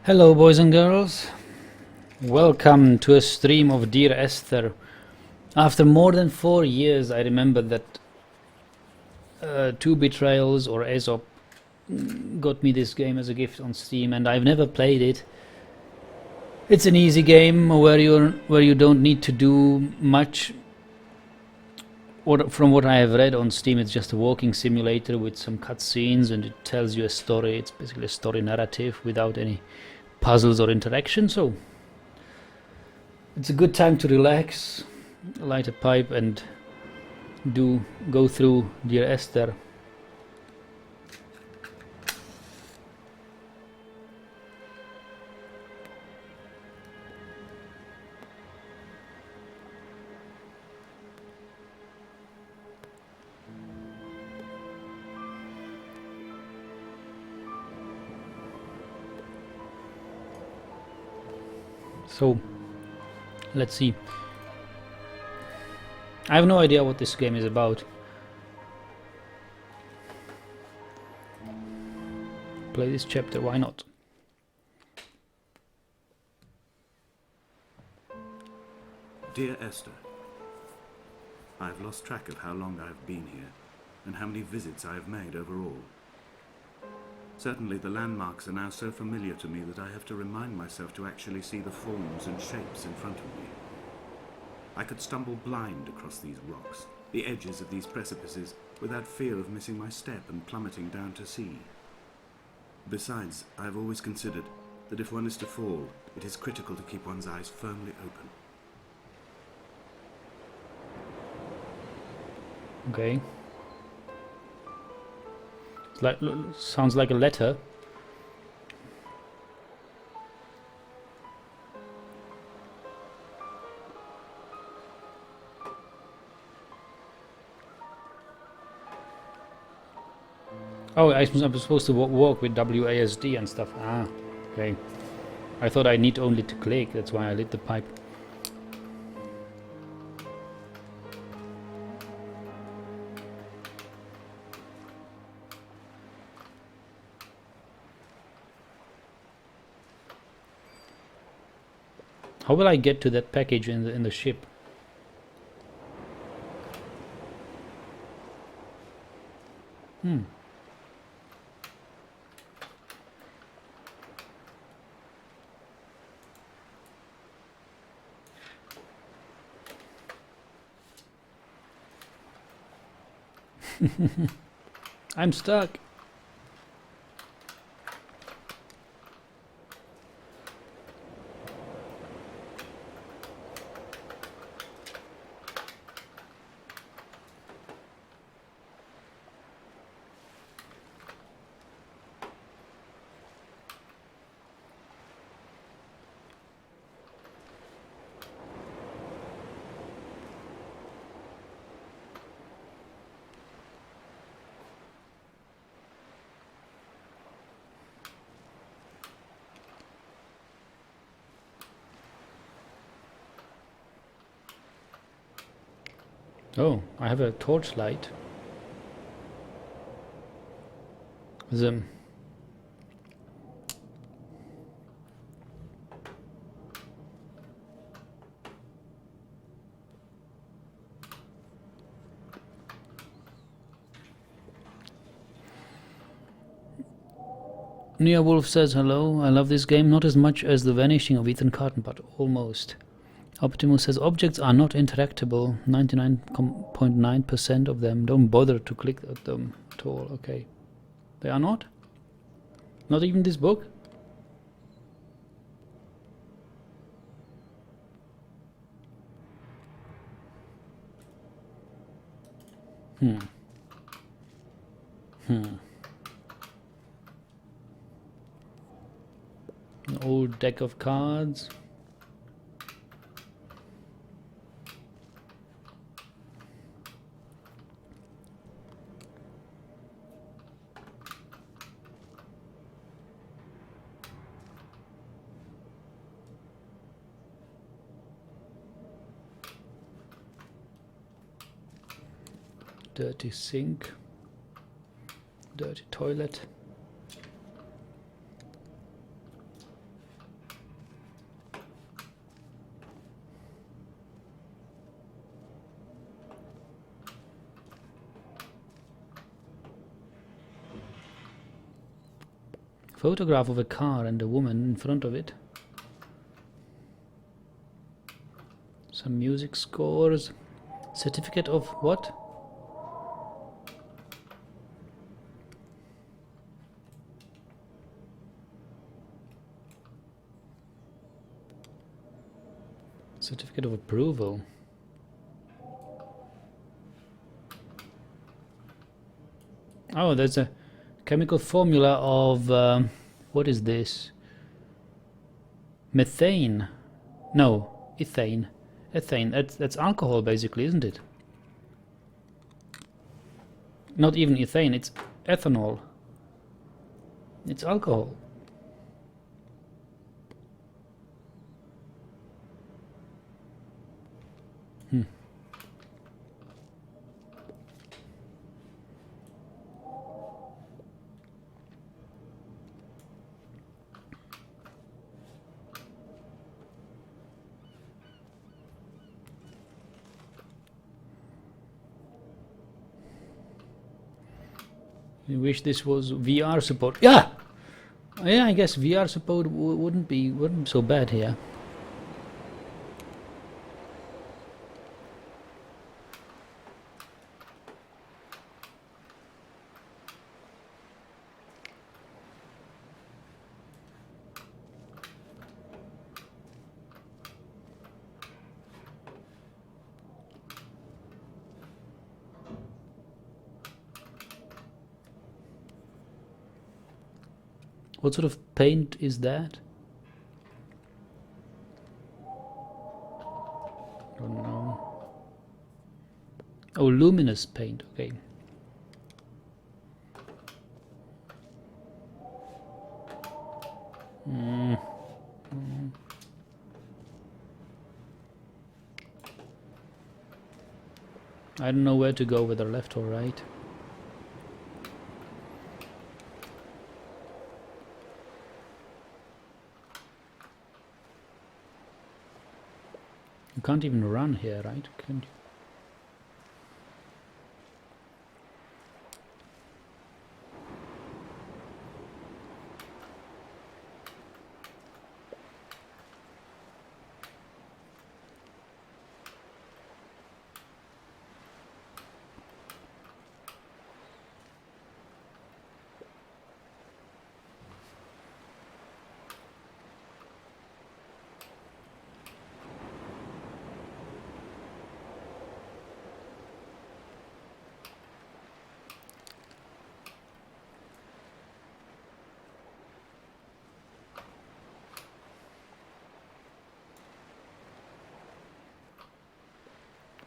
Hello boys and girls, welcome to a stream of Dear Esther. After more than 4 years I remember that Two Betrayals or aesop got me this game as a gift on Steam, and I've never played it. It's an easy game where you don't need to do much. From what I have read on Steam, it's just a walking simulator with some cutscenes, and it tells you a story. It's basically a story narrative without any puzzles or interaction, so it's a good time to relax, light a pipe and go through Dear Esther. So let's see. I have no idea what this game is about. Play this chapter, why not? Dear Esther, I have lost track of how long I have been here and how many visits I have made overall. Certainly the landmarks are now so familiar to me that I have to remind myself to actually see the forms and shapes in front of me. I could stumble blind across these rocks, the edges of these precipices, without fear of missing my step and plummeting down to sea. Besides, I have always considered that if one is to fall, it is critical to keep one's eyes firmly open. Okay. Sounds like a letter. Oh, I'm supposed to walk with WASD and stuff. Ah, okay. I thought I need only to click, that's why I lit the pipe. How will I get to that package in the ship? I'm stuck. Oh, I have a torchlight. The 'Wolf says hello. I love this game, not as much as The Vanishing of Ethan Carton, but almost. Optimus says objects are not interactable. 99.9% of them. Don't bother to click at them at all. Okay. They are not? Not even this book? An old deck of cards. Dirty sink. Dirty toilet. Photograph of a car and a woman in front of it. Some music scores. Certificate of what? Certificate of approval. Oh, there's a chemical formula of what is this? Methane? No, ethane. Ethane. That's alcohol, basically, isn't it? Not even ethane. It's ethanol. It's alcohol. I wish this was VR support. Yeah, yeah. I guess VR support wouldn't be so bad here. What sort of paint is that? Don't know. Oh, luminous paint. Okay. I don't know where to go, whether left or right. You can't even run here, right? Can't you?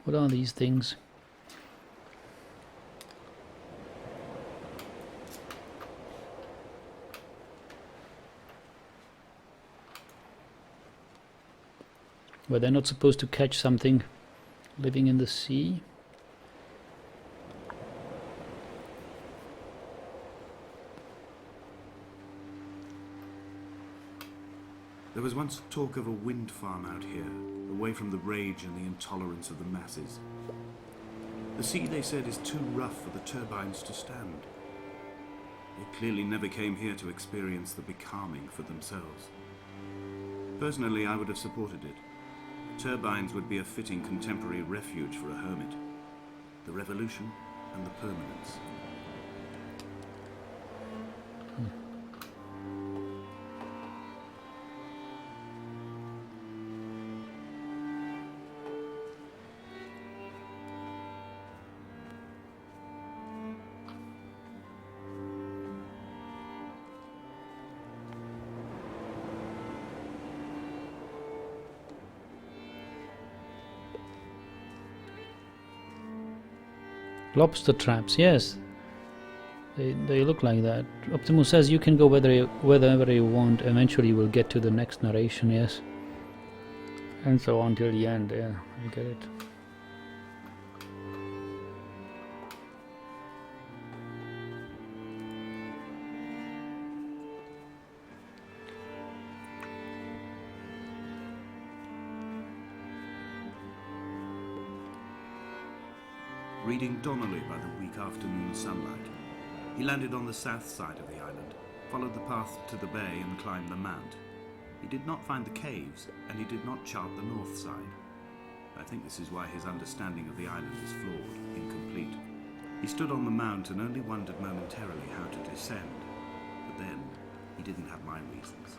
What are these things? Were they not supposed to catch something living in the sea? There was once talk of a wind farm out here, away from the rage and the intolerance of the masses. The sea, they said, is too rough for the turbines to stand. They clearly never came here to experience the becalming for themselves. Personally, I would have supported it. Turbines would be a fitting contemporary refuge for a hermit. The revolution and the permanence. Lobster traps, yes. They look like that. Optimus says you can go wherever you want. Eventually you will get to the next narration, yes. And so on till the end, yeah, I get it. Reading Donnelly by the weak afternoon sunlight, he landed on the south side of the island, followed the path to the bay and climbed the mount. He did not find the caves, and he did not chart the north side. I think this is why his understanding of the island is flawed, incomplete. He stood on the mount and only wondered momentarily how to descend, but then he didn't have my reasons.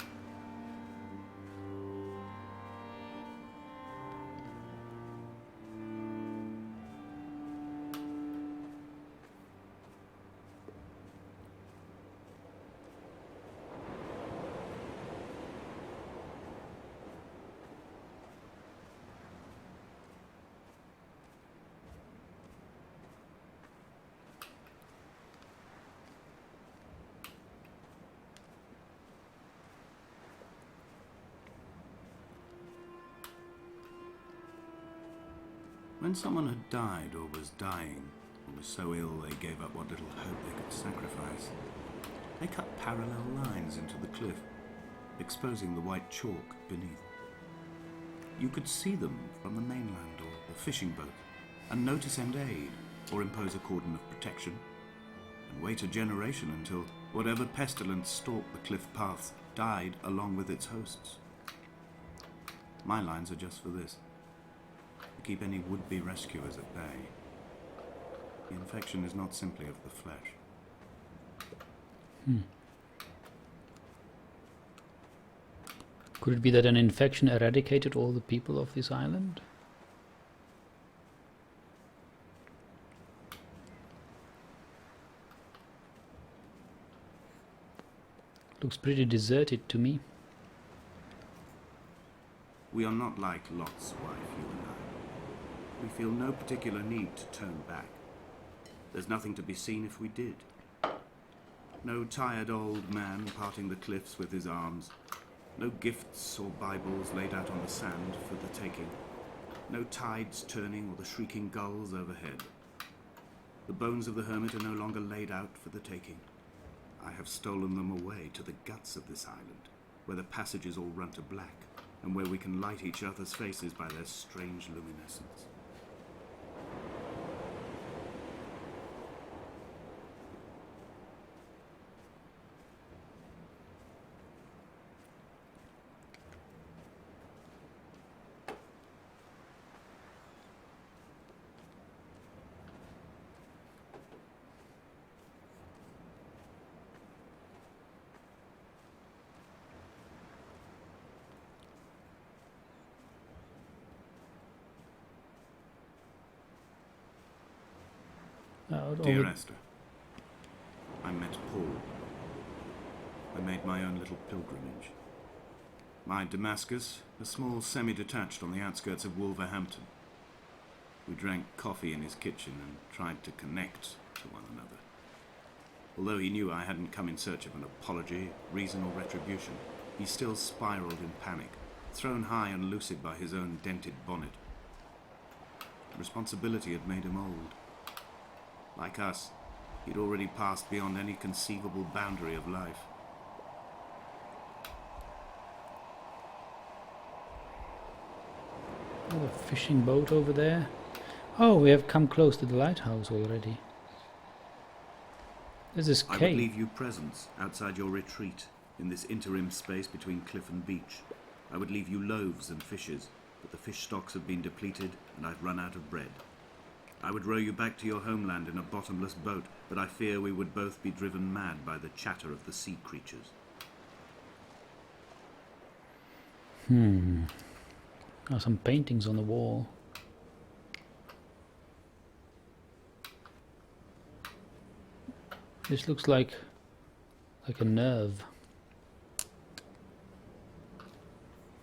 When someone had died or was dying, or was so ill they gave up what little hope they could sacrifice, they cut parallel lines into the cliff, exposing the white chalk beneath. You could see them from the mainland or the fishing boat, and know to send aid or impose a cordon of protection, and wait a generation until whatever pestilence stalked the cliff paths died along with its hosts. My lines are just for this. Keep any would-be rescuers at bay. The infection is not simply of the flesh. Could it be that an infection eradicated all the people of this island? Looks pretty deserted to me. We are not like Lot's wife, you and I. We feel no particular need to turn back. There's nothing to be seen if we did. No tired old man parting the cliffs with his arms. No gifts or Bibles laid out on the sand for the taking. No tides turning or the shrieking gulls overhead. The bones of the hermit are no longer laid out for the taking. I have stolen them away to the guts of this island, where the passages all run to black, and where we can light each other's faces by their strange luminescence. Dear Esther, I met Paul. I made my own little pilgrimage. My Damascus, a small semi-detached on the outskirts of Wolverhampton. We drank coffee in his kitchen and tried to connect to one another. Although he knew I hadn't come in search of an apology, reason or retribution, he still spiraled in panic, thrown high and lucid by his own dented bonnet. Responsibility had made him old. Like us, he'd already passed beyond any conceivable boundary of life. Oh, a fishing boat over there. Oh, we have come close to the lighthouse already. There's this I cave. would leave you presents outside your retreat in this interim space between cliff and beach. I would leave you loaves and fishes, but the fish stocks have been depleted and I've run out of bread. I would row you back to your homeland in a bottomless boat, but I fear we would both be driven mad by the chatter of the sea creatures. Oh, some paintings on the wall. This looks like a nerve.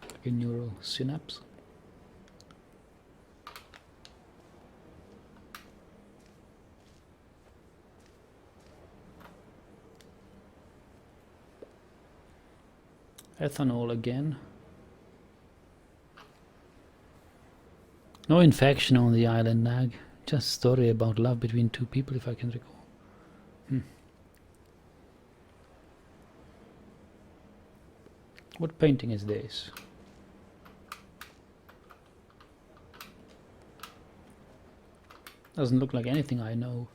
Like a neural synapse. Ethanol again. No infection on the island, Nag. Just story about love between two people, if I can recall. What painting is this? Doesn't look like anything I know.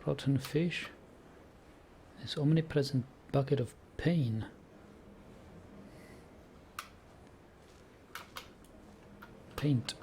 Rotten fish. This omnipresent bucket of pain. Paint.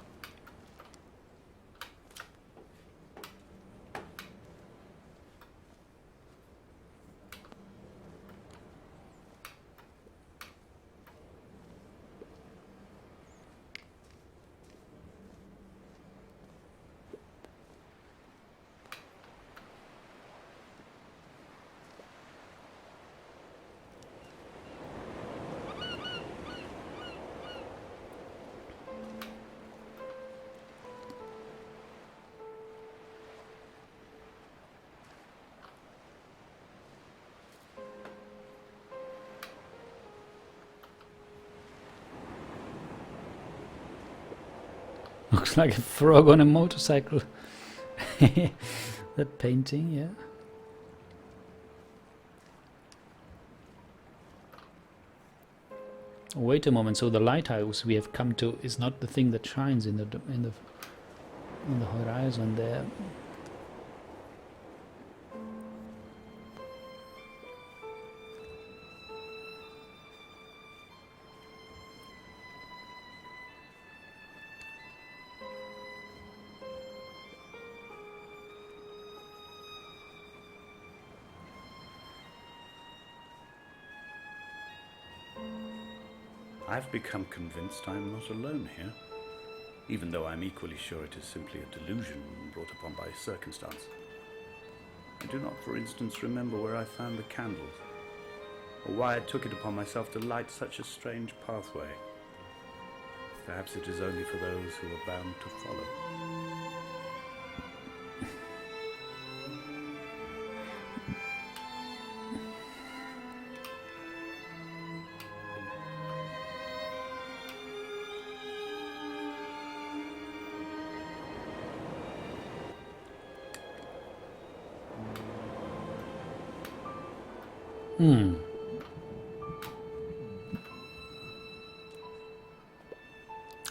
Looks like a frog on a motorcycle. That painting, yeah. Wait a moment. So the lighthouse we have come to is not the thing that shines in the on the horizon there. I've become convinced I am not alone here, even though I'm equally sure it is simply a delusion brought upon by circumstance. I do not, for instance, remember where I found the candles, or why I took it upon myself to light such a strange pathway. Perhaps it is only for those who are bound to follow.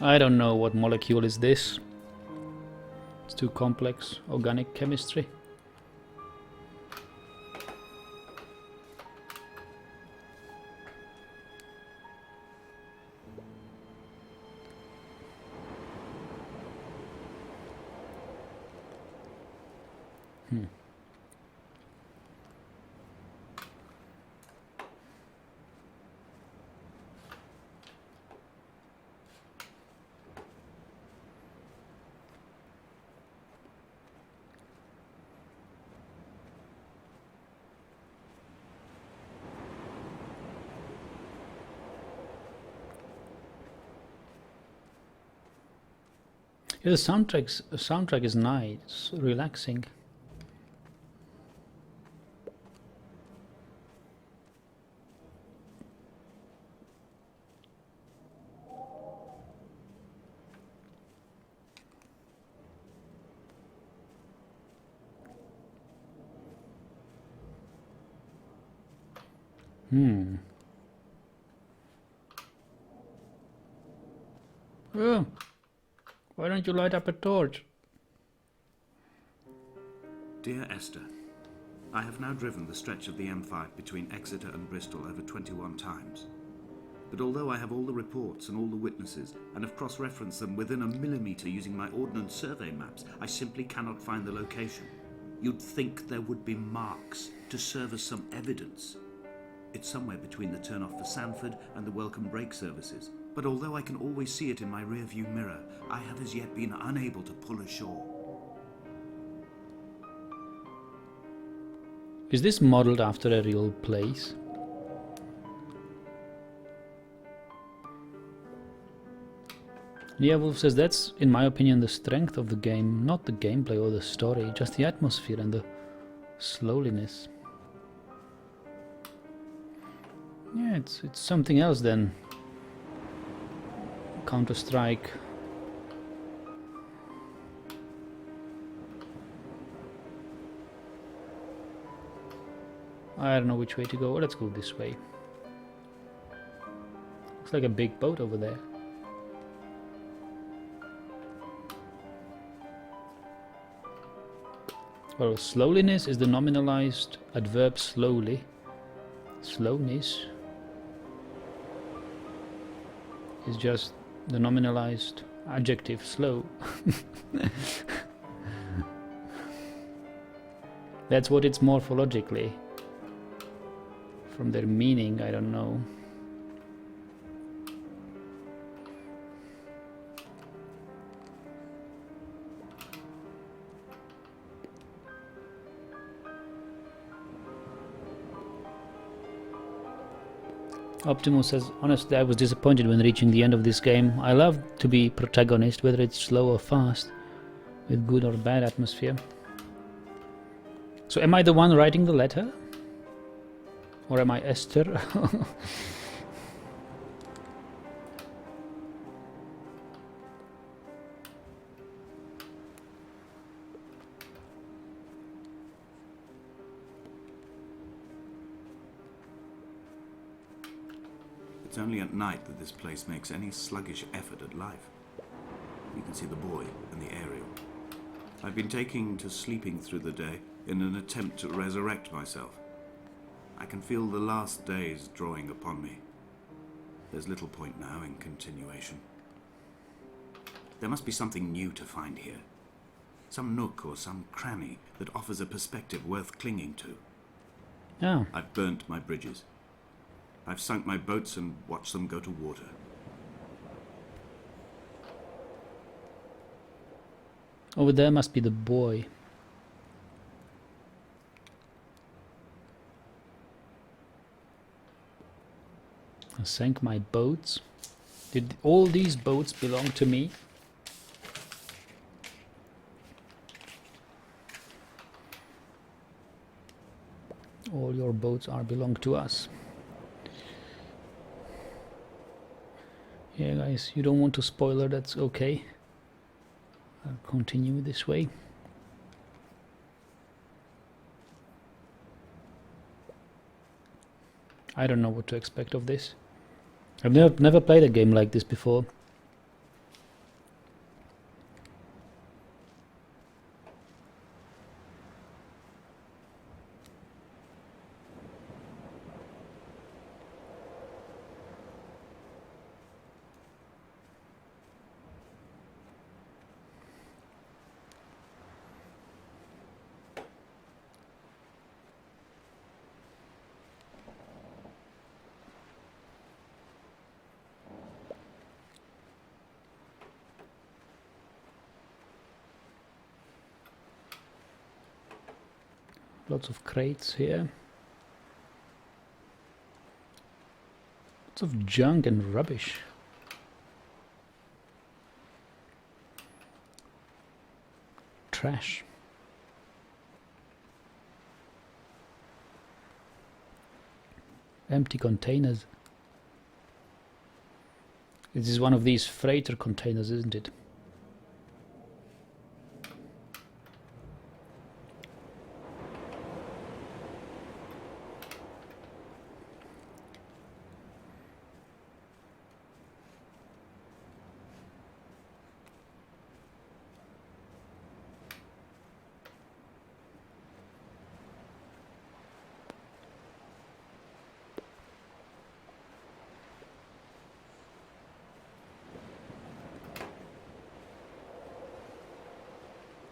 I don't know what molecule is this. It's too complex. Organic chemistry. Yeah, the soundtrack is nice, relaxing. Oh, why don't you light up a torch? Dear Esther, I have now driven the stretch of the M5 between Exeter and Bristol over 21 times. But although I have all the reports and all the witnesses, and have cross-referenced them within a millimetre using my Ordnance Survey maps, I simply cannot find the location. You'd think there would be marks to serve as some evidence. It's somewhere between the turn-off for Sanford and the welcome break services. But although I can always see it in my rear-view mirror, I have as yet been unable to pull ashore. Is this modelled after a real place? Wolf says that's, in my opinion, the strength of the game, not the gameplay or the story, just the atmosphere and the slowliness. Yeah, it's something else than Counter-Strike. I don't know which way to go. Let's go this way. Looks like a big boat over there. Well, slowliness is the nominalized adverb slowly. Slowness is just the nominalized adjective slow. That's what it's morphologically. From their meaning, I don't know. Optimus says, honestly, I was disappointed when reaching the end of this game. I love to be protagonist, whether it's slow or fast, with good or bad atmosphere. So am I the one writing the letter? Or am I Esther? It's only at night that this place makes any sluggish effort at life. You can see the boy and the aerial. I've been taking to sleeping through the day in an attempt to resurrect myself. I can feel the last days drawing upon me. There's little point now in continuation. There must be something new to find here. Some nook or some cranny that offers a perspective worth clinging to. Oh. I've burnt my bridges. I've sunk my boats and watched them go to water. Over there must be the boy. I sank my boats. Did all these boats belong to me? All your boats belong to us. Yeah, guys, you don't want to spoiler, that's okay. I'll continue this way. I don't know what to expect of this. I've never played a game like this before. Lots of crates here. Lots of junk and rubbish. Trash. Empty containers. This is one of these freighter containers, isn't it?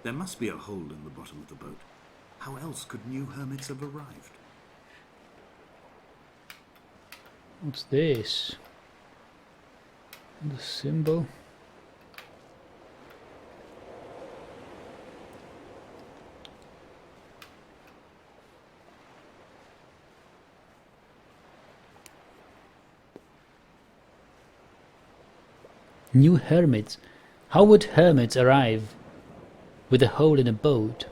There must be a hole in the bottom of the boat. How else could new hermits have arrived? What's this? The symbol. New hermits. How would hermits arrive with a hole in a boat?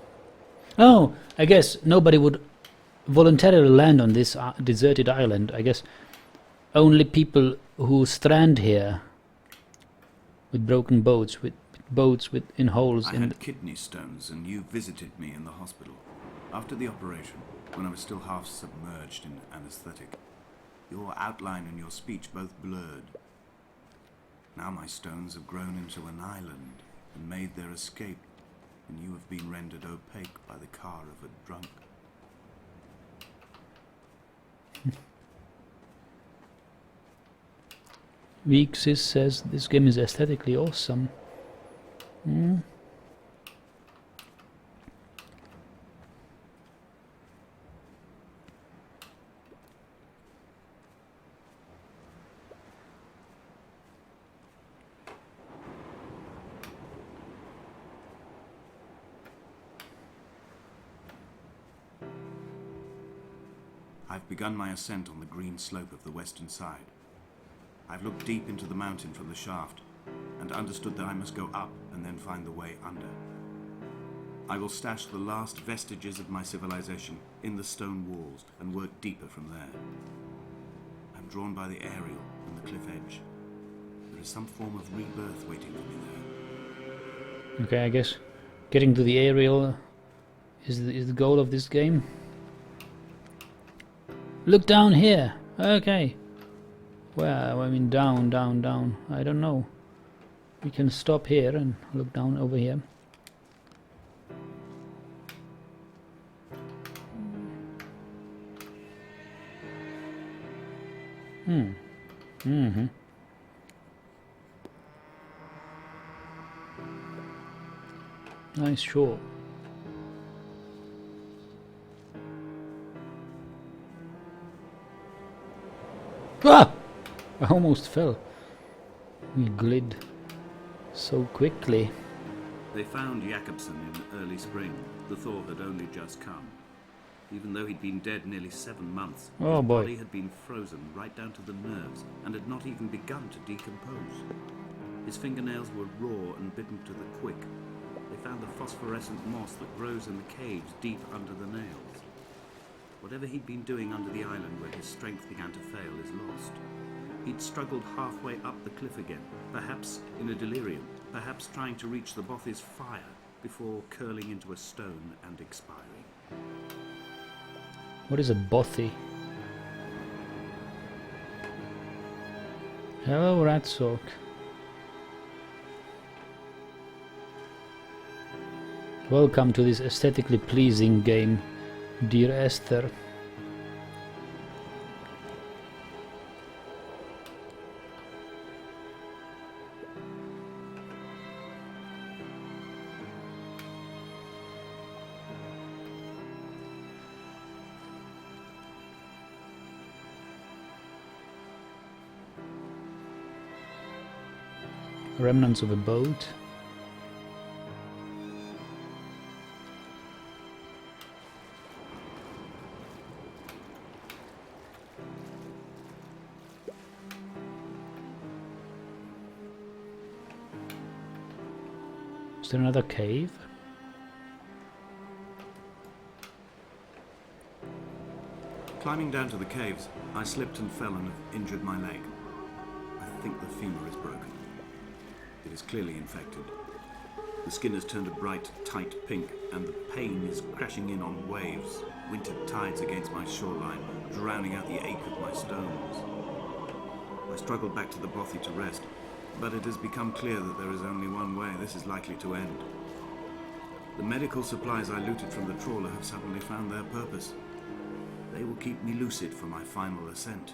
Oh, I guess nobody would voluntarily land on this deserted island. I guess only people who strand here with broken boats, with boats in holes. I had kidney stones, and you visited me in the hospital after the operation, when I was still half submerged in anesthetic. Your outline and your speech both blurred. Now my stones have grown into an island and made their escape. and you have been rendered opaque by the car of a drunk. Weeksis says this game is aesthetically awesome. I've begun my ascent on the green slope of the western side. I've looked deep into the mountain from the shaft, and understood that I must go up and then find the way under. I will stash the last vestiges of my civilization in the stone walls and work deeper from there. I'm drawn by the aerial and the cliff edge. There is some form of rebirth waiting for me there. Okay, I guess getting to the aerial is the goal of this game. Look down here. Okay. Well, I mean down, down, down. I don't know. We can stop here and look down over here. Nice shore. Ah! I almost fell. We glid so quickly. They found Jakobsen in early spring. The thaw had only just come. Even though he'd been dead nearly 7 months, Oh his boy. body had been frozen right down to the nerves and had not even begun to decompose. His fingernails were raw and bitten to the quick. They found the phosphorescent moss that grows in the caves deep under the nails. Whatever he'd been doing under the island where his strength began to fail is lost. He'd struggled halfway up the cliff again, perhaps in a delirium, perhaps trying to reach the Bothy's fire before curling into a stone and expiring. What is a bothy? Hello, Ratsock. Welcome to this aesthetically pleasing game, dear Esther. Remnants of a boat. Is there another cave? Climbing down to the caves, I slipped and fell and have injured my leg. I think the femur is broken. It is clearly infected. The skin has turned a bright, tight pink, and the pain is crashing in on waves, winter tides against my shoreline, drowning out the ache of my stones. I struggled back to the bothy to rest, but it has become clear that there is only one way this is likely to end. The medical supplies I looted from the trawler have suddenly found their purpose. They will keep me lucid for my final ascent.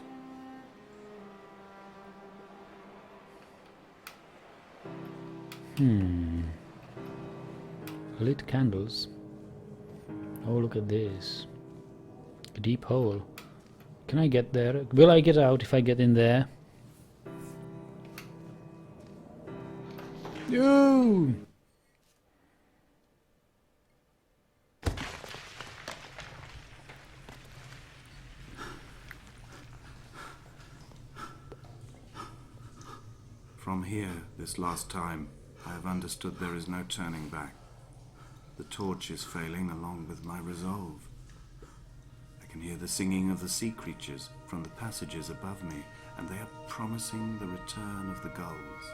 Lit candles. Oh, look at this. A deep hole. Can I get there? Will I get out if I get in there? No! From here, this last time, I have understood there is no turning back. The torch is failing along with my resolve. I can hear the singing of the sea creatures from the passages above me, and they are promising the return of the gulls.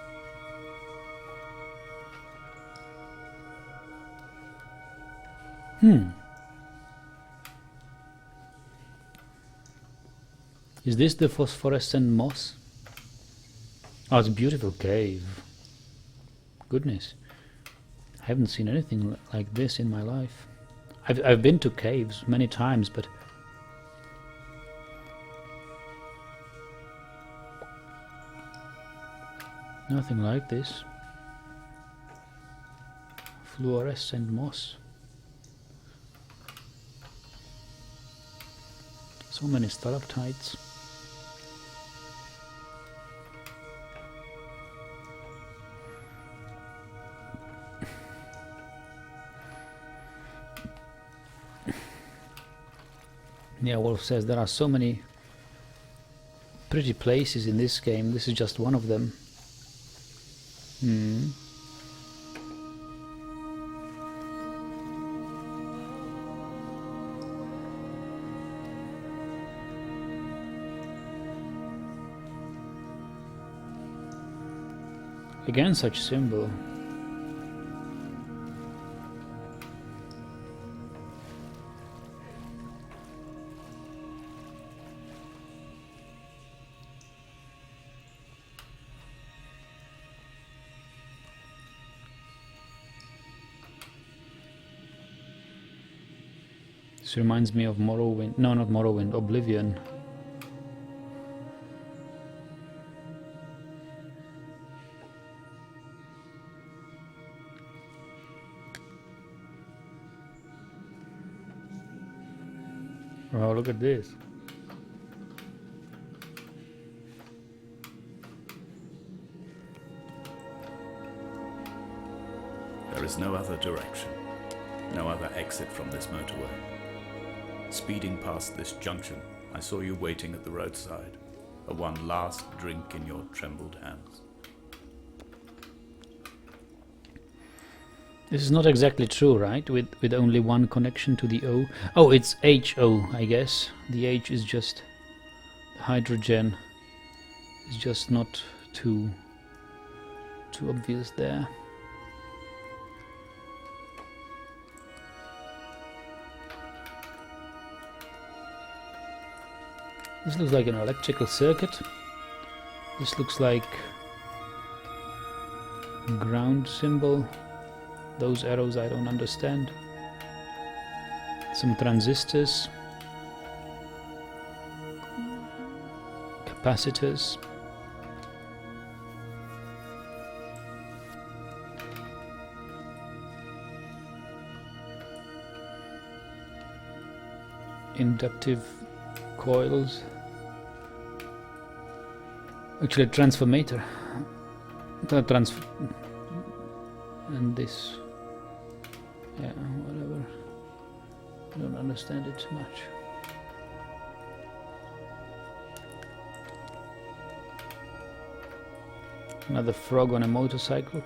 Is this the phosphorescent moss? Oh, it's a beautiful cave. Goodness. I haven't seen anything like this in my life. I've been to caves many times, but nothing like this. Fluorescent moss. So many stalactites. Yeah, Wolf says there are so many pretty places in this game. This is just one of them. Again, such symbol. This reminds me of Morrowind. No, not Morrowind, Oblivion. Oh, look at this. There is no other direction, no other exit from this motorway. Speeding past this junction, I saw you waiting at the roadside, a one last drink in your trembled hands. This is not exactly true, right? With only one connection to the O. Oh, it's HO, I guess. The H is just hydrogen. It's just not too obvious there. This looks like an electrical circuit. This looks like a ground symbol. Those arrows I don't understand. Some transistors. Capacitors. Inductive coils. Actually, a transformator. And this. Yeah, whatever. I don't understand it too much. Another frog on a motorcycle.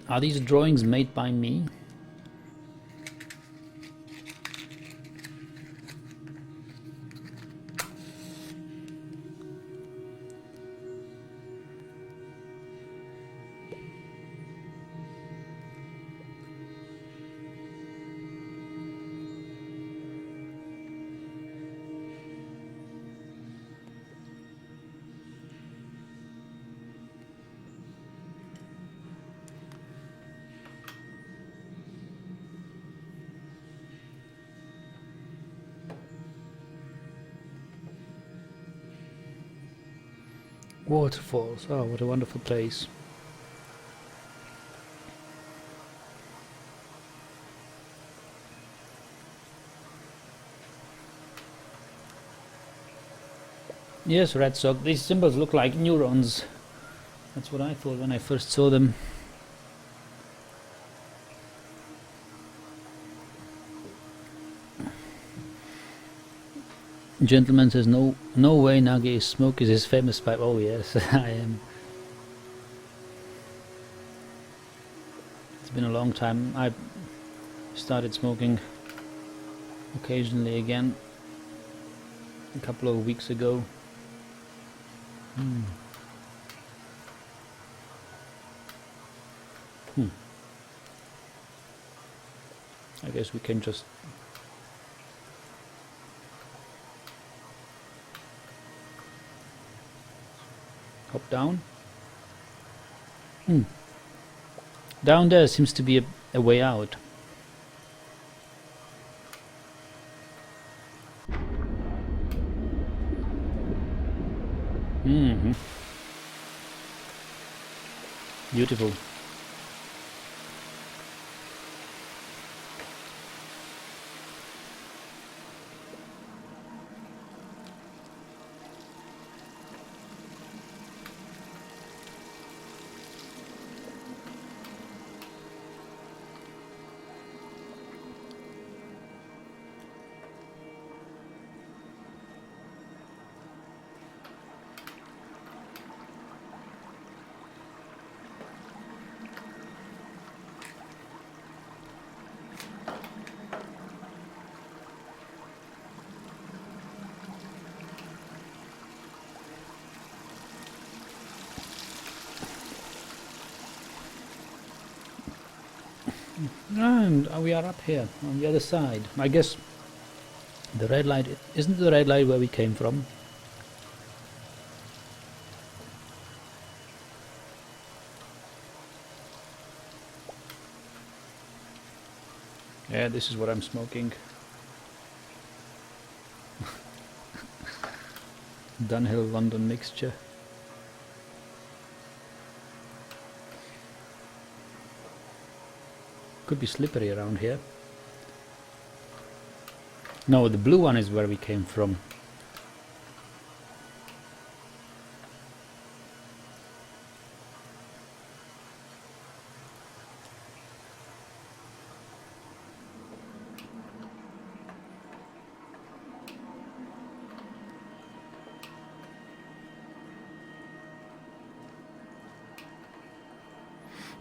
Are these drawings made by me? Waterfalls. Oh, what a wonderful place. Yes, Red Sock. These symbols look like neurons. That's what I thought when I first saw them. Gentleman says no way Nagi smoke is his famous pipe. Oh yes, I am. It's been a long time. I started smoking occasionally again a couple of weeks ago. I guess we can just hop down. Down there seems to be a way out. Beautiful. And we are up here on the other side. I guess the red light isn't the red light where we came from. Yeah, this is what I'm smoking. Dunhill London mixture. Could be slippery around here. No, the blue one is where we came from.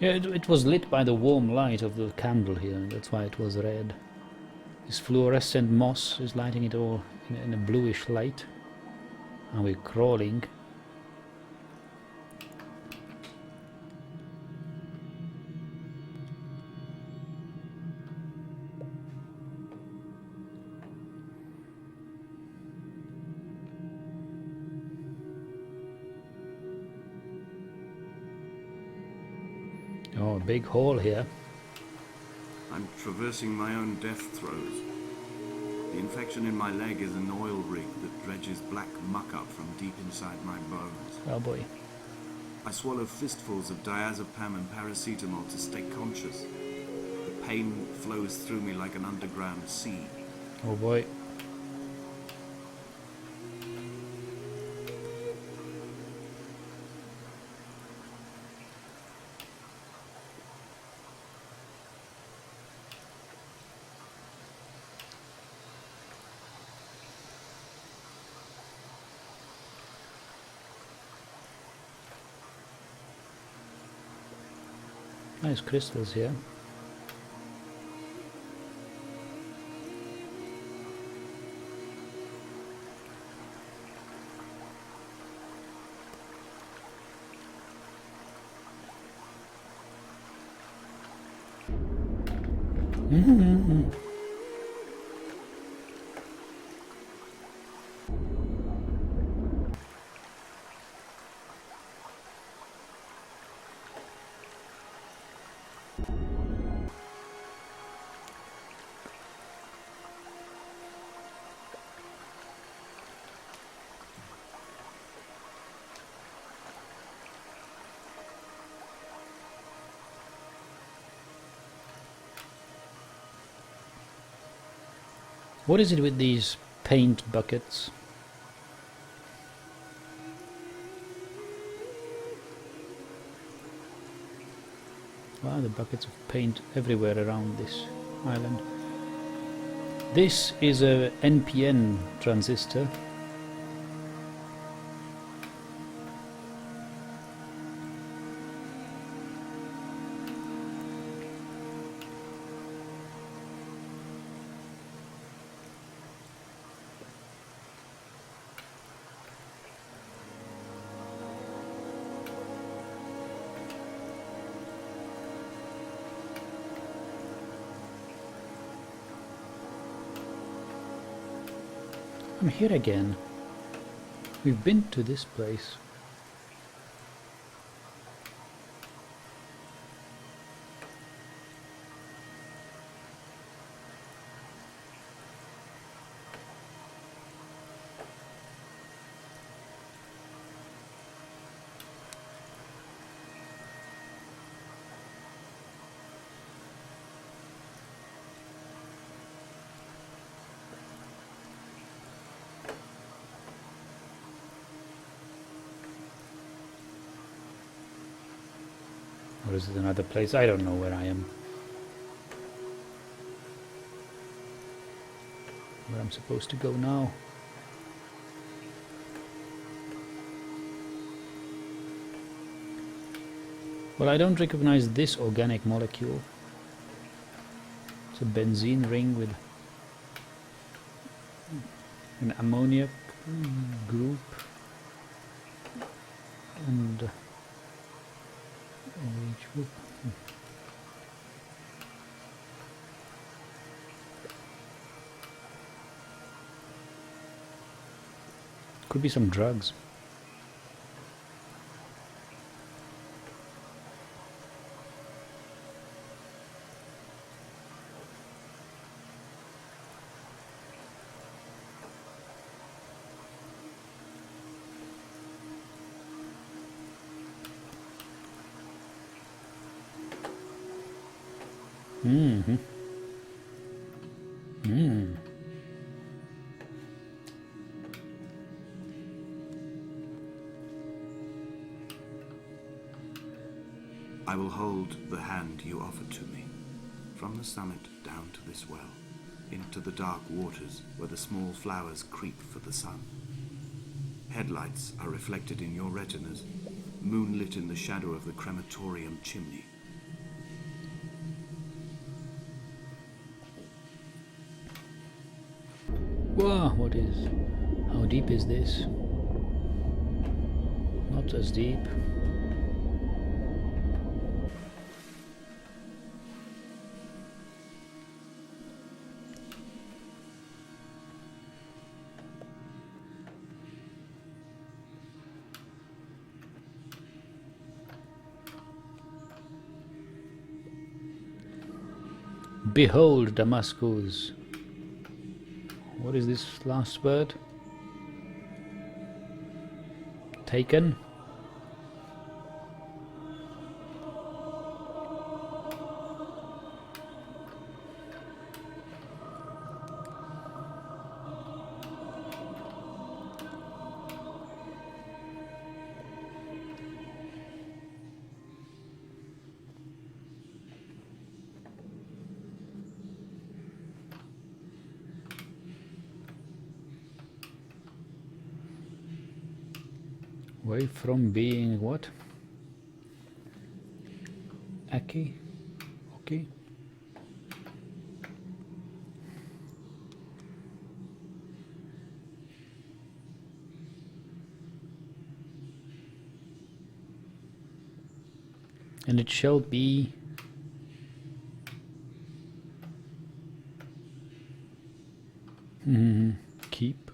Yeah, it was lit by the warm light of the candle here, that's why it was red. This fluorescent moss is lighting it all in a bluish light. And we're crawling. Oh, a big hall here. I'm traversing my own death throes. The infection in my leg is an oil rig that dredges black muck up from deep inside my bones. Oh boy. I swallow fistfuls of diazepam and paracetamol to stay conscious. The pain flows through me like an underground sea. Oh boy. Nice crystals here. What is it with these paint buckets? Why are the buckets of paint everywhere around this island? This is a NPN transistor. I'm here again. We've been to this place. Or is it another place? I don't know where I am. Where I'm supposed to go now. Well, I don't recognize this organic molecule. It's a benzene ring with an ammoniac group and OH group. Could be some drugs. Mm-hmm. Mm. I will hold the hand you offered to me, from the summit down to this well, into the dark waters where the small flowers creep for the sun. Headlights are reflected in your retinas, moonlit in the shadow of the crematorium chimney. Whoa, what is... How deep is this? Not as deep. Behold Damascus. What is this last word? Taken? Away from being what? A.k.a. Okay. And it shall be keep.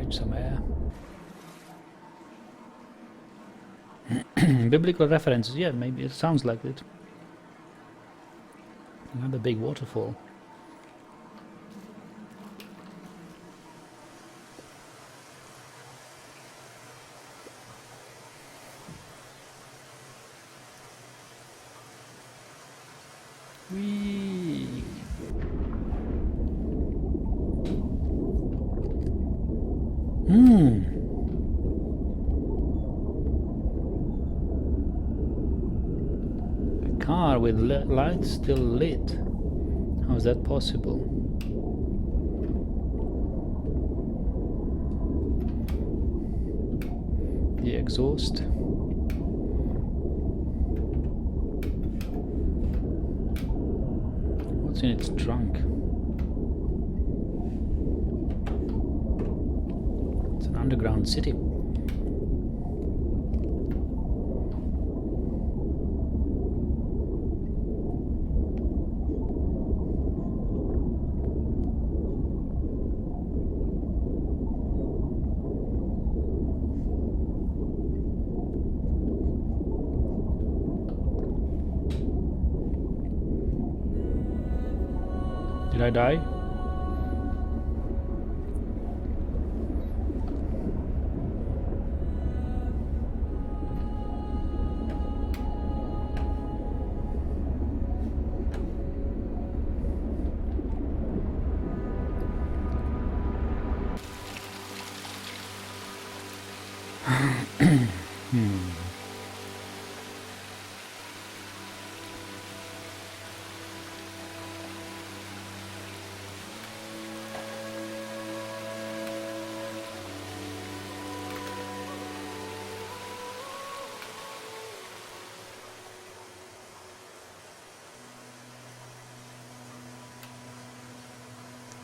Need some air. Biblical references, yeah, maybe it sounds like it. Another big waterfall. Whee! A car with lights still lit. How is that possible? The exhaust. What's in its trunk? It's an underground city. Did I die?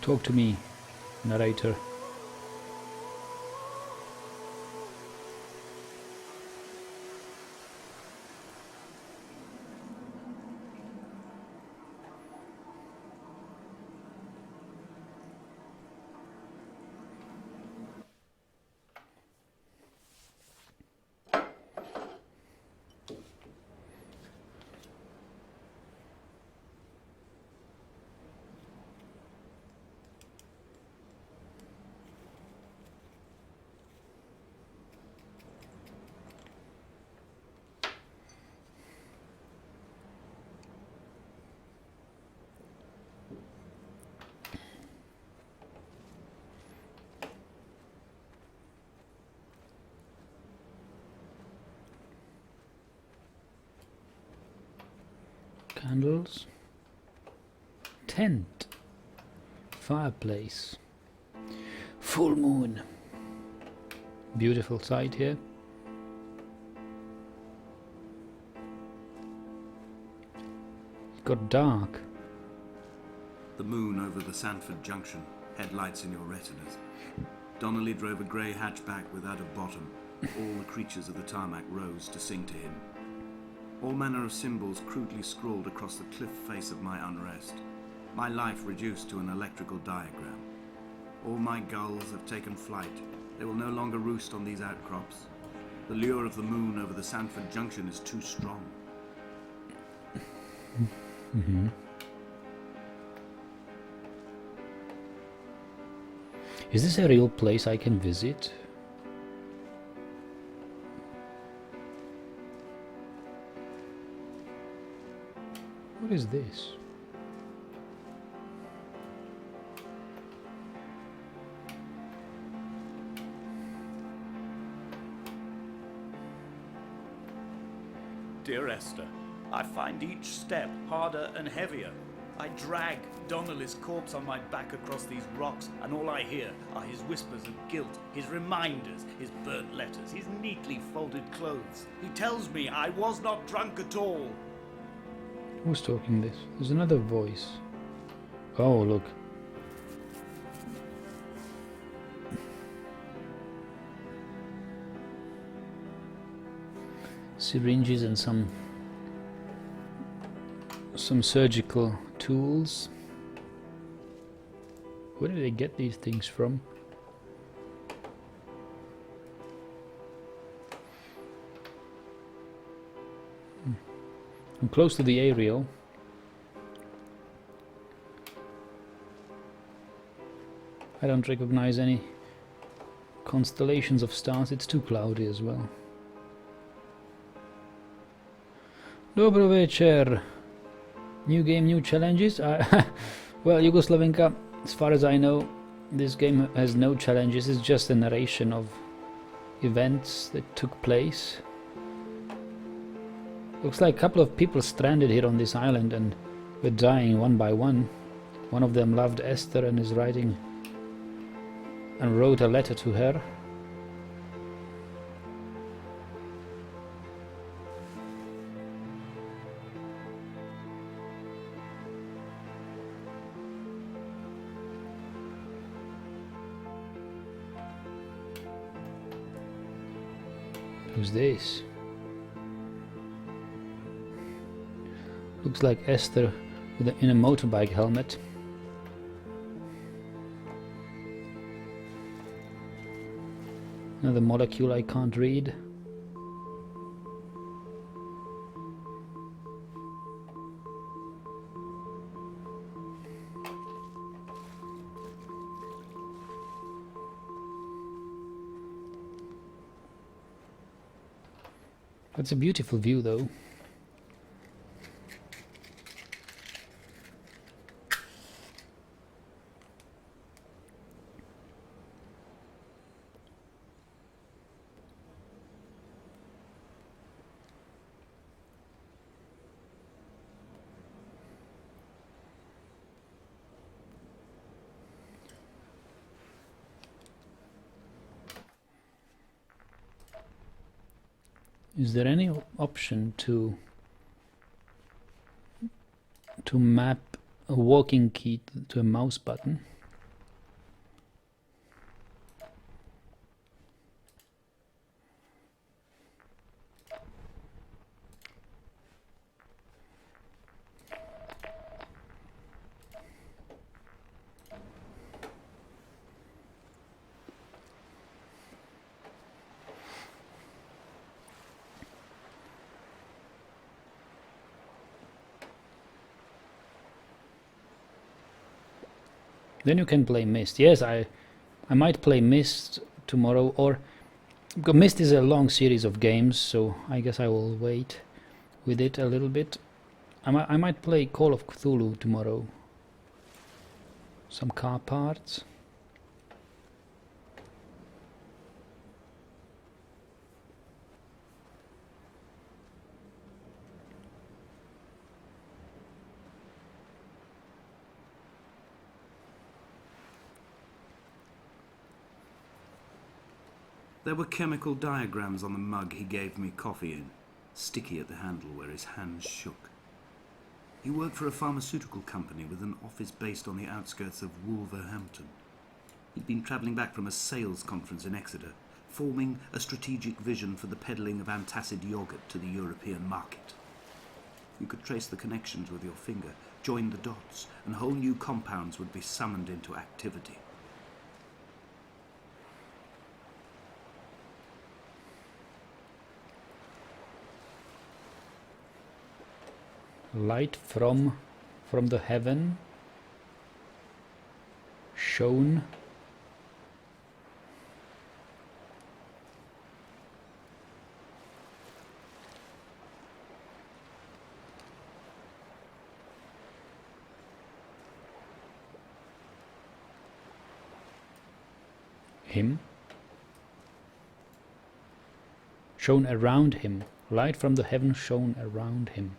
Talk to me, narrator. Candles, tent, fireplace, full moon. Beautiful sight here. It got dark. The moon over the Sanford Junction, headlights in your retinas. Donnelly drove a grey hatchback without a bottom. All the creatures of the tarmac rose to sing to him. All manner of symbols crudely scrawled across the cliff face of my unrest. My life reduced to an electrical diagram. All my gulls have taken flight. They will no longer roost on these outcrops. The lure of the moon over the Sanford Junction is too strong. Is this a real place I can visit? What is this? Dear Esther, I find each step harder and heavier. I drag Donnelly's corpse on my back across these rocks, and all I hear are his whispers of guilt, his reminders, his burnt letters, his neatly folded clothes. He tells me I was not drunk at all. Who's talking this? There's another voice. Oh, look. Syringes and some surgical tools. Where did they get these things from? I'm close to the aerial. I don't recognize any constellations of stars. It's too cloudy as well. Dobro večer. New game, new challenges. Well, Yugoslavenka, as far as I know, this game has no challenges. It's just a narration of events that took place. Looks like a couple of people stranded here on this island and were dying one by one. One of them loved Esther and is writing and wrote a letter to her. Who's this? Looks like Esther in a motorbike helmet. Another molecule I can't read. That's a beautiful view though. Is there any option to map a walking key to a mouse button? Then you can play Myst. Yes, I might play Myst tomorrow, or because Myst is a long series of games, so I guess I will wait with it a little bit. I might play Call of Cthulhu tomorrow. Some car parts. There were chemical diagrams on the mug he gave me coffee in, sticky at the handle where his hands shook. He worked for a pharmaceutical company with an office based on the outskirts of Wolverhampton. He'd been travelling back from a sales conference in Exeter, forming a strategic vision for the peddling of antacid yogurt to the European market. You could trace the connections with your finger, join the dots, and whole new compounds would be summoned into activity. Light from the heaven shone him, shone around him. Light from the heaven shone around him.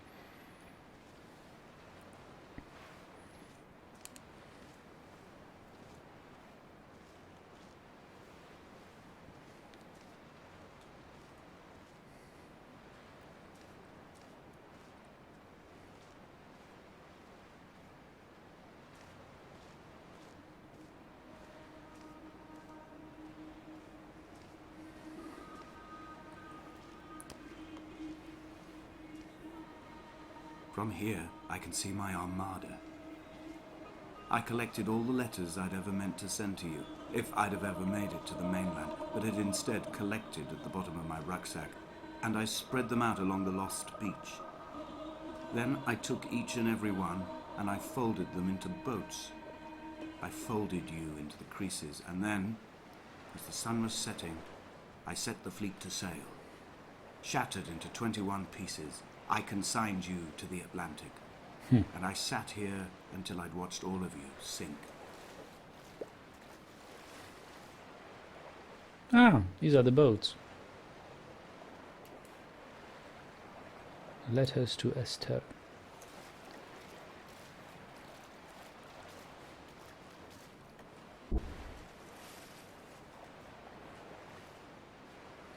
From here, I can see my armada. I collected all the letters I'd ever meant to send to you, if I'd have ever made it to the mainland, but had instead collected at the bottom of my rucksack, and I spread them out along the lost beach. Then I took each and every one, and I folded them into boats. I folded you into the creases, and then, as the sun was setting, I set the fleet to sail. Shattered into 21 pieces, I consigned you to the Atlantic. And I sat here until I'd watched all of you sink. Ah, these are the boats. Letters to Esther.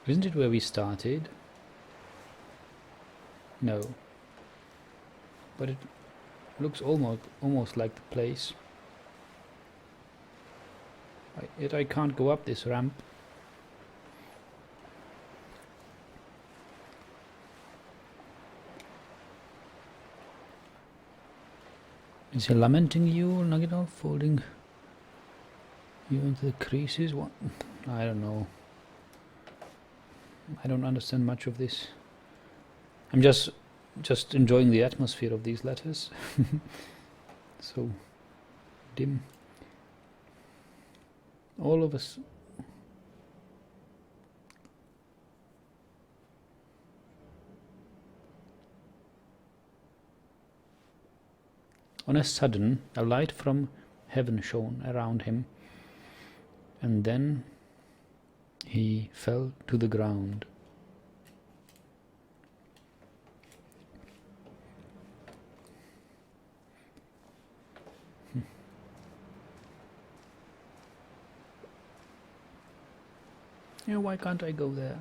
Isn't it where we started? No. But it looks almost like the place. Yet I can't go up this ramp. Is he lamenting you, Nagito, folding you into the creases? What? I don't know. I don't understand much of this. I'm just enjoying the atmosphere of these letters. So dim. All of us. On a sudden, a light from heaven shone around him, and then he fell to the ground. Yeah, why can't I go there?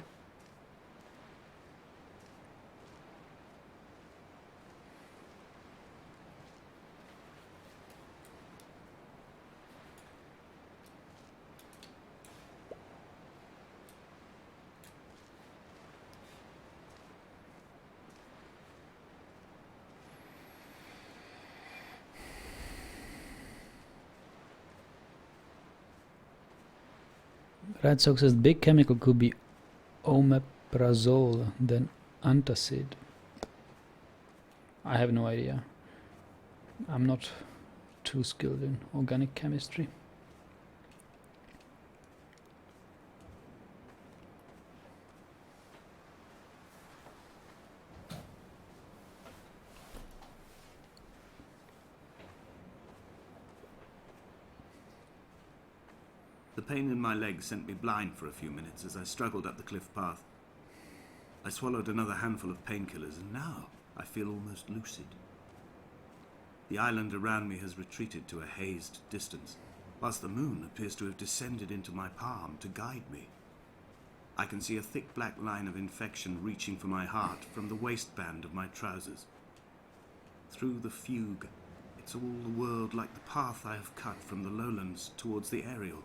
Red Sox says big chemical could be omeprazole, then antacid. I have no idea. I'm not too skilled in organic chemistry. The pain in my legs sent me blind for a few minutes as I struggled up the cliff path. I swallowed another handful of painkillers, and now I feel almost lucid. The island around me has retreated to a hazed distance, whilst the moon appears to have descended into my palm to guide me. I can see a thick black line of infection reaching for my heart from the waistband of my trousers. Through the fugue, it's all the world like the path I have cut from the lowlands towards the aerial.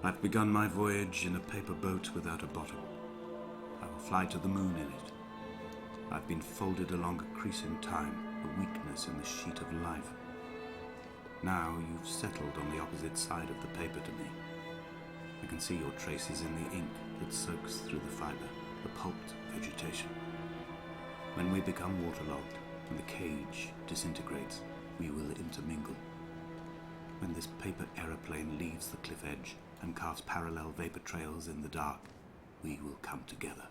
I've begun my voyage in a paper boat without a bottom. I will fly to the moon in it. I've been folded along a crease in time, a weakness in the sheet of life. Now you've settled on the opposite side of the paper to me. I can see your traces in the ink that soaks through the fiber, the pulped vegetation. When we become waterlogged and the cage disintegrates, we will intermingle. When this paper aeroplane leaves the cliff edge and casts parallel vapor trails in the dark, we will come together.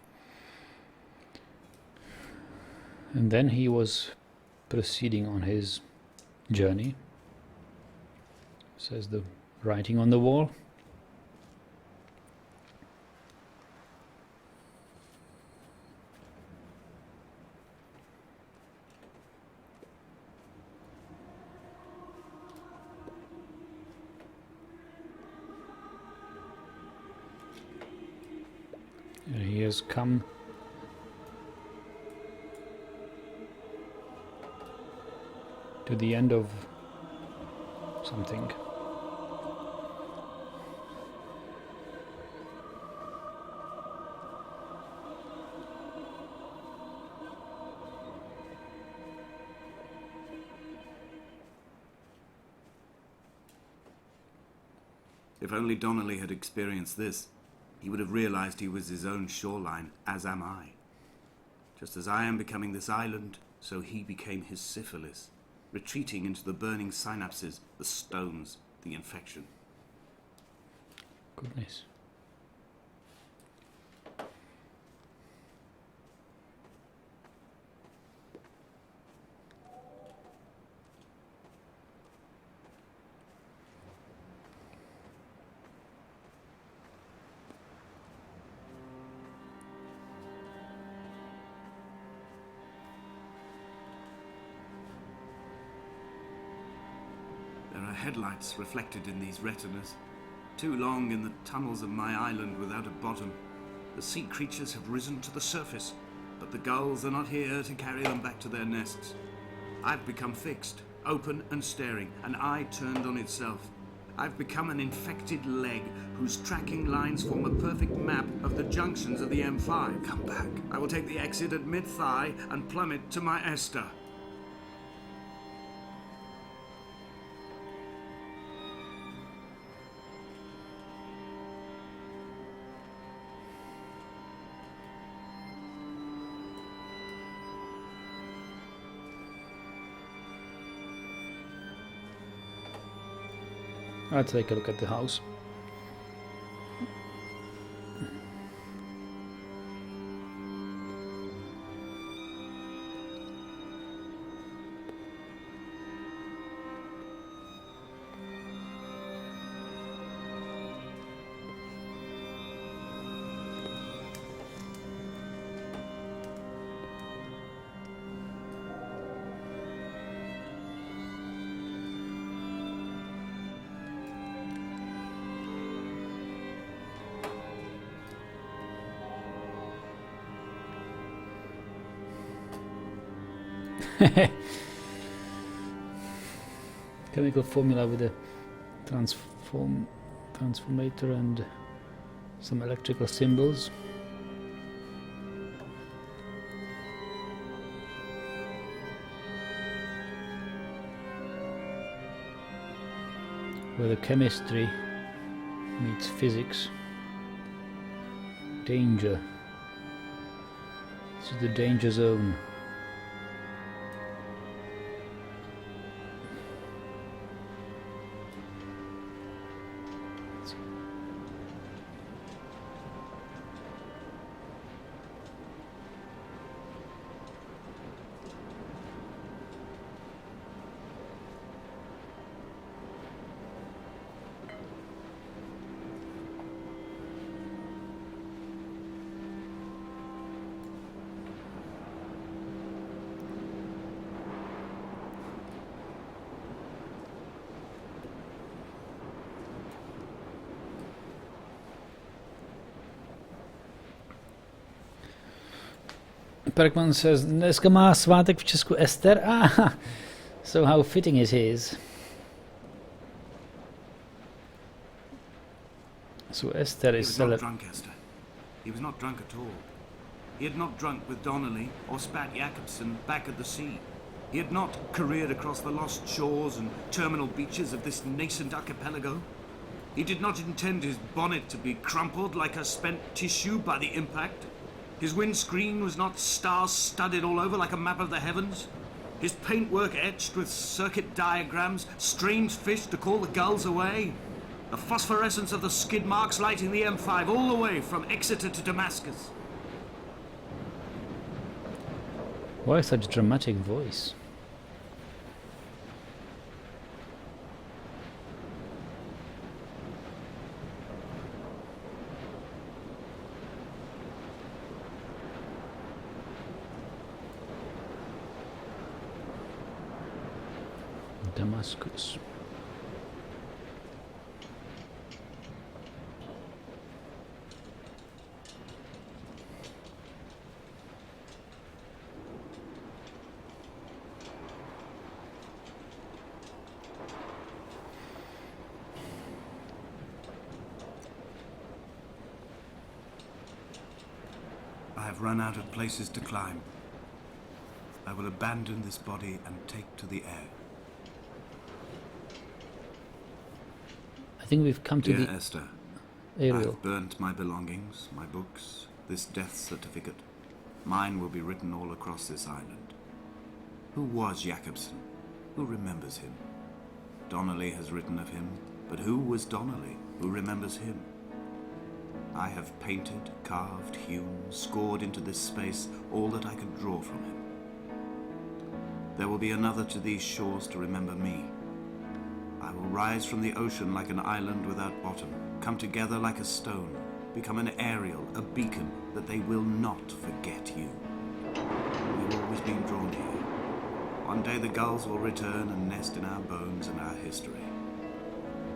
And then he was proceeding on his journey, says the writing on the wall. And he has come to the end of something. If only Donnelly had experienced this, he would have realized he was his own shoreline, as am I. Just as I am becoming this island, so he became his syphilis, retreating into the burning synapses, the stones, the infection. Goodness. There are headlights reflected in these retinas. Too long in the tunnels of my island without a bottom. The sea creatures have risen to the surface, but the gulls are not here to carry them back to their nests. I've become fixed, open and staring, an eye turned on itself. I've become an infected leg whose tracking lines form a perfect map of the junctions of the M5. Come back. I will take the exit at mid-thigh and plummet to my Esther. I'll take a look at the house. Chemical formula with a transformator and some electrical symbols. Where the chemistry meets physics. Danger. This is the danger zone. Perkman says, dneska má svátek v Česku Esther. Ah, so how fitting is his. So Esther is He was not drunk, Esther. He was not drunk at all. He had not drunk with Donnelly or spat Jakobsen back at the sea. He had not careered across the lost shores and terminal beaches of this nascent archipelago. He did not intend his bonnet to be crumpled like a spent tissue by the impact. His windscreen was not star-studded all over like a map of the heavens. His paintwork etched with circuit diagrams, strange fish to call the gulls away. The phosphorescence of the skid marks lighting the M5 all the way from Exeter to Damascus. Why such dramatic voice? Damascus. I have run out of places to climb. I will abandon this body and take to the air. I think we've come to Dear the Esther, aerial. I've burnt my belongings, my books, this death certificate. Mine will be written all across this island. Who was Jakobsen? Who remembers him? Donnelly has written of him, but who was Donnelly? Who remembers him? I have painted, carved, hewn, scored into this space all that I could draw from him. There will be another to these shores to remember me. I will rise from the ocean like an island without bottom, come together like a stone, become an aerial, a beacon, that they will not forget you. We've always been drawn here. One day the gulls will return and nest in our bones and our history.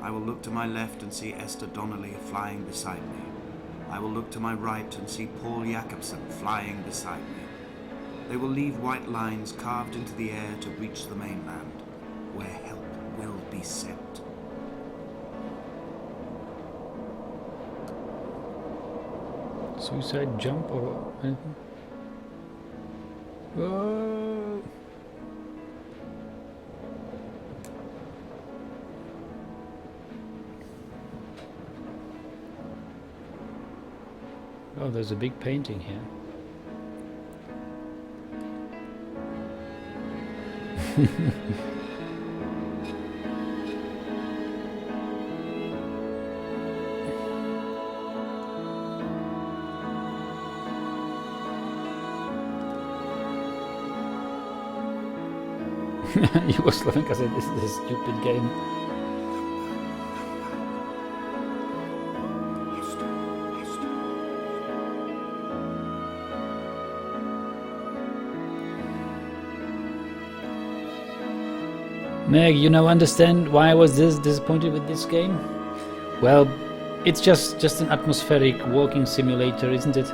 I will look to my left and see Esther Donnelly flying beside me. I will look to my right and see Paul Jakobsen flying beside me. They will leave white lines carved into the air to reach the mainland, where help will be sent. Suicide jump or anything? Whoa. Oh, there's a big painting here. You was laughing because this is a stupid game. Meg, you now understand why I was this disappointed with this game? Well, it's just an atmospheric walking simulator, isn't it?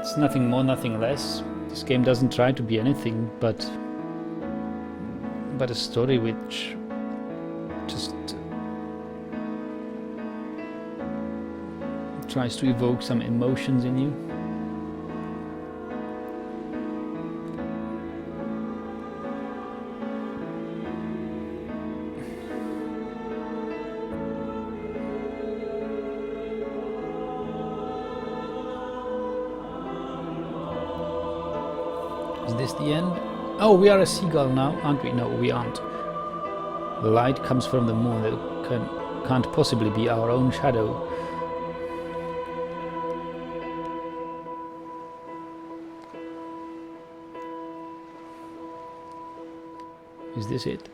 It's nothing more, nothing less. This game doesn't try to be anything but a story which just tries to evoke some emotions in you. Is this the end? Oh, we are a seagull now, aren't we? No, we aren't. The light comes from the moon. That can't possibly be our own shadow. Is this it?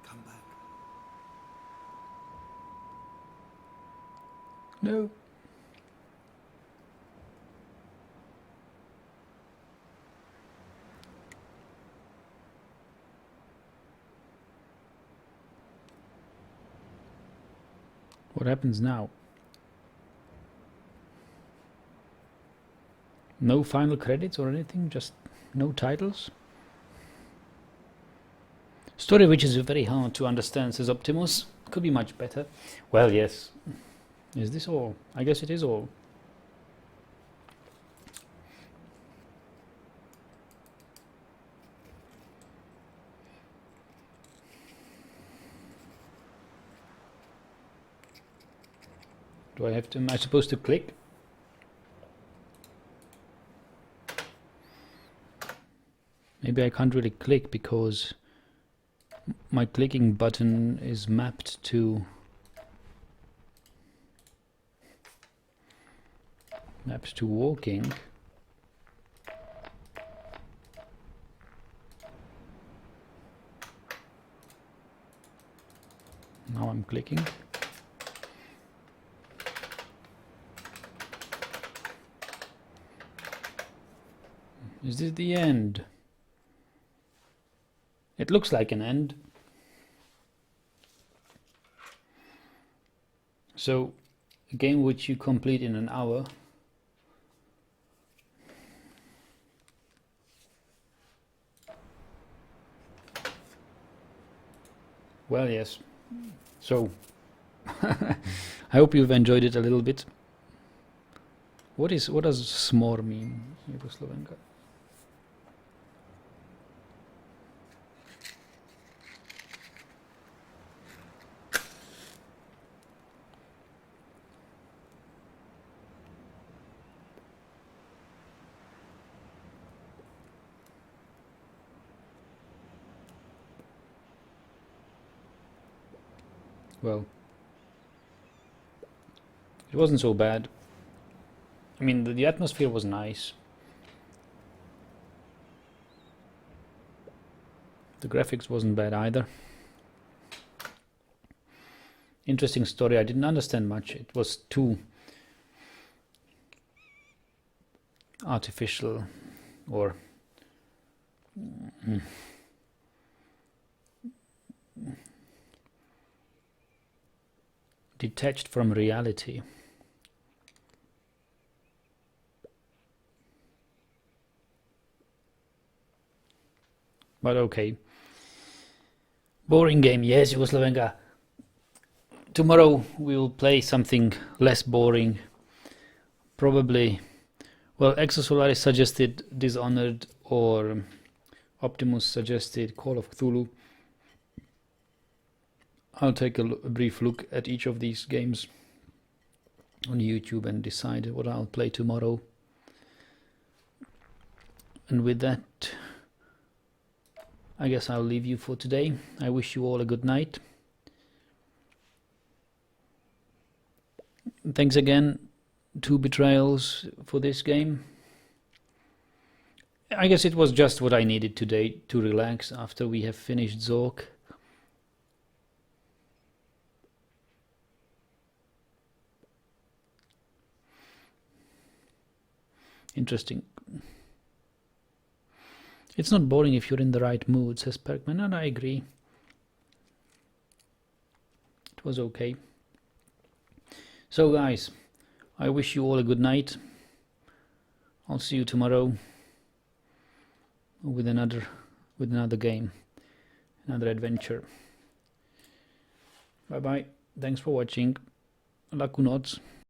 Come back. No. What happens now? No final credits or anything? Just no titles? Story which is very hard to understand, says Optimus. Could be much better. Well, yes. Is this all? I guess it is all. Do I have to? Am I supposed to click? Maybe I can't really click because my clicking button is mapped to walking. Now I'm clicking. Is this the end? It looks like an end. So, a game which you complete in an hour. Well, yes. So, I hope you've enjoyed it a little bit. What does smor mean, Jugoslovenka? Well, it wasn't so bad. I mean, the atmosphere was nice. The graphics wasn't bad either. Interesting story. I didn't understand much. It was too artificial or detached from reality. But okay. Boring game, yes, Yugoslavenka. Tomorrow we will play something less boring. Probably, well, Exosolaris suggested Dishonored, or Optimus suggested Call of Cthulhu. I'll take a brief look at each of these games on YouTube and decide what I'll play tomorrow. And with that, I guess I'll leave you for today. I wish you all a good night. Thanks again to Betrayals for this game. I guess it was just what I needed today to relax after we have finished Zork. Interesting. It's not boring if you're in the right mood, says Perkman, and I agree. It was okay. So guys, I wish you all a good night. I'll see you tomorrow with another game, another adventure. Bye bye. Thanks for watching. Laku noc.